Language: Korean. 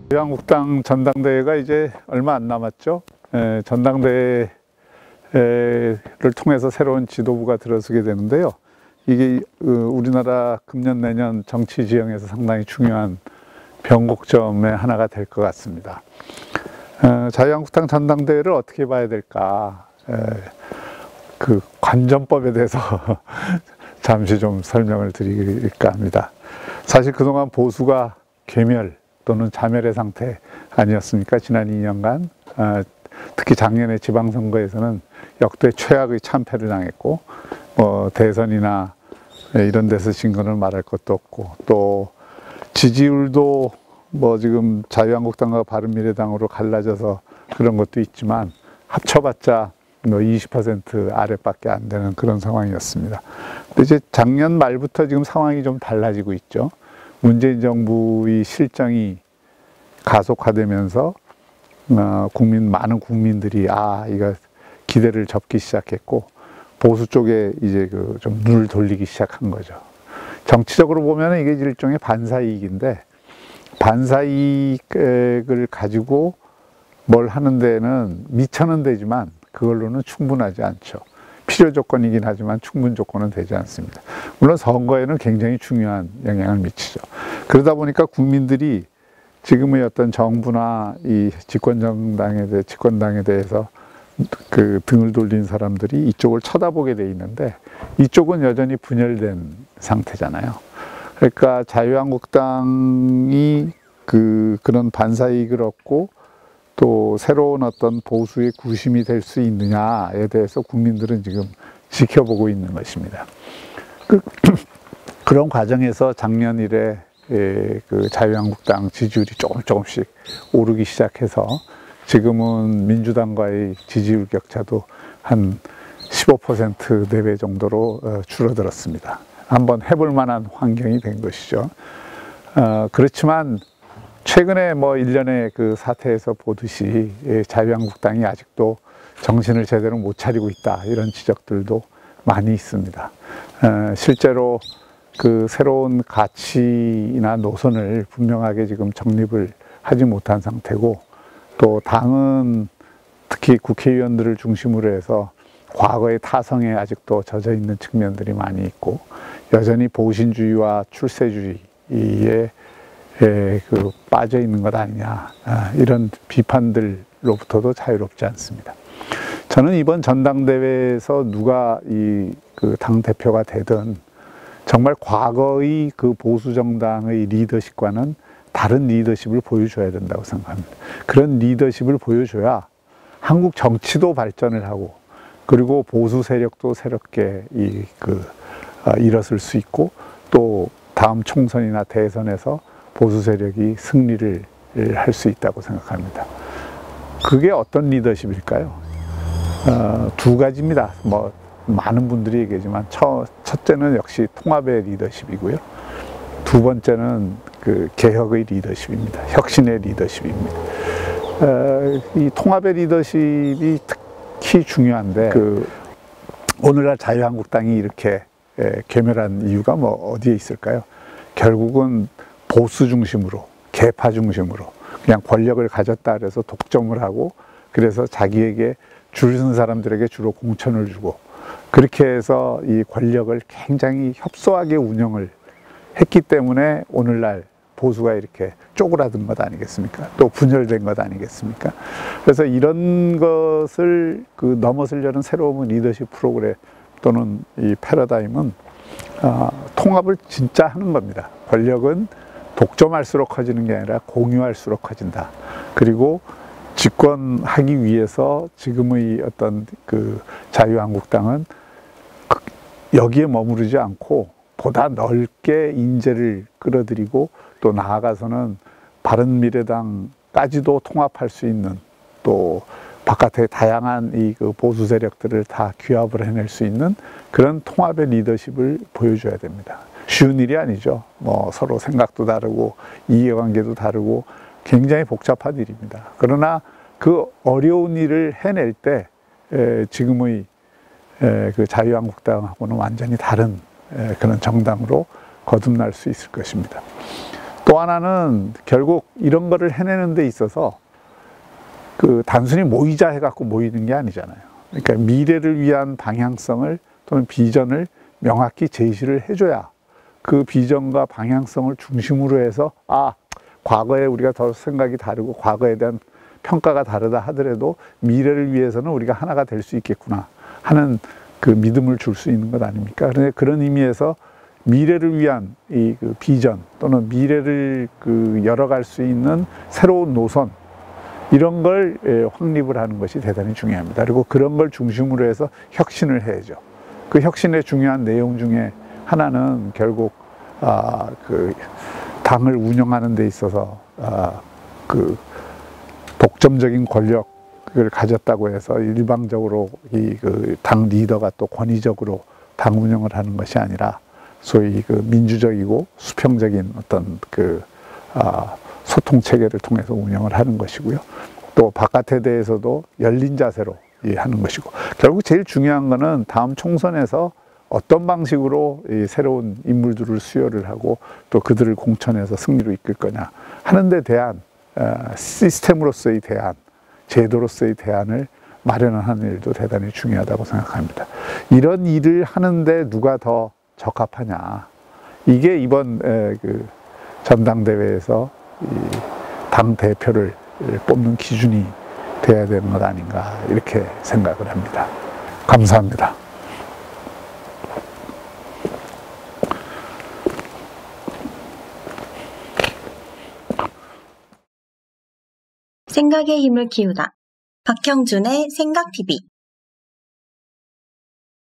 자유한국당 전당대회가 이제 얼마 안 남았죠. 전당대회를 통해서 새로운 지도부가 들어서게 되는데요. 이게 우리나라 금년 내년 정치 지형에서 상당히 중요한 변곡점의 하나가 될 것 같습니다. 자유한국당 전당대회를 어떻게 봐야 될까? 그 관전법에 대해서 잠시 좀 설명을 드릴까 합니다. 사실 그동안 보수가 괴멸 또는 자멸의 상태 아니었습니까? 지난 2년간 특히 작년에 지방선거에서는 역대 최악의 참패를 당했고 대선이나 이런 데서 진 거는 말할 것도 없고 또 지지율도 지금 자유한국당과 바른미래당으로 갈라져서 그런 것도 있지만 합쳐봤자 20% 아래밖에 안 되는 그런 상황이었습니다. 근데 이제 작년 말부터 지금 상황이 좀 달라지고 있죠. 문재인 정부의 실정이 가속화되면서 많은 국민들이 이거 기대를 접기 시작했고 보수 쪽에 이제 좀 눈을 돌리기 시작한 거죠. 정치적으로 보면 이게 일종의 반사이익인데 반사이익을 가지고 뭘 하는 데는 미천은 되지만 그걸로는 충분하지 않죠. 필요 조건이긴 하지만 충분 조건은 되지 않습니다. 물론 선거에는 굉장히 중요한 영향을 미치죠. 그러다 보니까 국민들이 지금의 어떤 정부나 이 집권당에 대해서 그 등을 돌린 사람들이 이쪽을 쳐다보게 돼 있는데 이쪽은 여전히 분열된 상태잖아요. 그러니까 자유한국당이 그런 반사이익을 얻고 또 새로운 어떤 보수의 구심이 될 수 있느냐에 대해서 국민들은 지금 지켜보고 있는 것입니다. 그런 과정에서 작년 이래 그 자유한국당 지지율이 조금씩 오르기 시작해서 지금은 민주당과의 지지율 격차도 한 15% 내외 정도로 줄어들었습니다. 한번 해볼 만한 환경이 된 것이죠. 그렇지만 최근에 일련의 그 사태에서 보듯이 자유한국당이 아직도 정신을 제대로 못 차리고 있다 이런 지적들도 많이 있습니다. 실제로 그 새로운 가치나 노선을 분명하게 지금 정립을 하지 못한 상태고 또 당은 특히 국회의원들을 중심으로 해서 과거의 타성에 아직도 젖어 있는 측면들이 많이 있고 여전히 보신주의와 출세주의에 빠져 있는 것 아니냐 이런 비판들로부터도 자유롭지 않습니다. 저는 이번 전당대회에서 누가 그 당대표가 되든 정말 과거의 그 보수 정당의 리더십과는 다른 리더십을 보여줘야 된다고 생각합니다. 그런 리더십을 보여줘야 한국 정치도 발전을 하고 그리고 보수 세력도 새롭게 일어설 수 있고 또 다음 총선이나 대선에서 보수 세력이 승리를 할 수 있다고 생각합니다. 그게 어떤 리더십일까요? 두 가지입니다. 많은 분들이 얘기하지만 첫째는 역시 통합의 리더십이고요. 두 번째는 그 개혁의 리더십입니다. 혁신의 리더십입니다. 이 통합의 리더십이 특히 중요한데 오늘날 자유한국당이 이렇게 괴멸한 이유가 어디에 있을까요? 결국은 보수 중심으로 개파 중심으로 그냥 권력을 가졌다 그래서 독점을 하고 그래서 자기에게 줄 선 사람들에게 주로 공천을 주고 그렇게 해서 이 권력을 굉장히 협소하게 운영을 했기 때문에 오늘날 보수가 이렇게 쪼그라든 것 아니겠습니까? 또 분열된 것 아니겠습니까? 그래서 이런 것을 넘어서려는 새로운 리더십 프로그램 또는 이 패러다임은 통합을 진짜 하는 겁니다. 권력은 독점할수록 커지는 게 아니라 공유할수록 커진다. 그리고 집권하기 위해서 지금의 어떤 자유한국당은 여기에 머무르지 않고 보다 넓게 인재를 끌어들이고 또 나아가서는 바른미래당까지도 통합할 수 있는 또 바깥의 다양한 이 보수 세력들을 다 규합을 해낼 수 있는 그런 통합의 리더십을 보여줘야 됩니다. 쉬운 일이 아니죠. 서로 생각도 다르고 이해관계도 다르고 굉장히 복잡한 일입니다. 그러나 그 어려운 일을 해낼 때 지금의 그 자유한국당하고는 완전히 다른 그런 정당으로 거듭날 수 있을 것입니다. 또 하나는 결국 이런 거를 해내는 데 있어서 단순히 모이자 해갖고 모이는 게 아니잖아요. 그러니까 미래를 위한 방향성을 또는 비전을 명확히 제시를 해줘야 그 비전과 방향성을 중심으로 해서 과거에 우리가 더 생각이 다르고 과거에 대한 평가가 다르다 하더라도 미래를 위해서는 우리가 하나가 될 수 있겠구나 하는 그 믿음을 줄 수 있는 것 아닙니까? 그런데 그런 의미에서 미래를 위한 이 비전 또는 미래를 열어갈 수 있는 새로운 노선 이런 걸 확립을 하는 것이 대단히 중요합니다. 그리고 그런 걸 중심으로 해서 혁신을 해야죠. 그 혁신의 중요한 내용 중에 하나는 결국 당을 운영하는 데 있어서 독점적인 권력을 가졌다고 해서 일방적으로 당 리더가 또 권위적으로 당 운영을 하는 것이 아니라 소위 민주적이고 수평적인 어떤 소통 체계를 통해서 운영을 하는 것이고요. 또 바깥에 대해서도 열린 자세로 하는 것이고, 결국 제일 중요한 것은 다음 총선에서 어떤 방식으로 이 새로운 인물들을 수혈을 하고 또 그들을 공천해서 승리로 이끌 거냐 하는 데 대한 시스템으로서의 대안, 제도로서의 대안을 마련하는 일도 대단히 중요하다고 생각합니다. 이런 일을 하는데 누가 더 적합하냐, 이게 이번 전당대회에서 당 대표를 뽑는 기준이 돼야 되는 것 아닌가 이렇게 생각을 합니다. 감사합니다. 생각의 힘을 키우다. 박형준의 생각TV.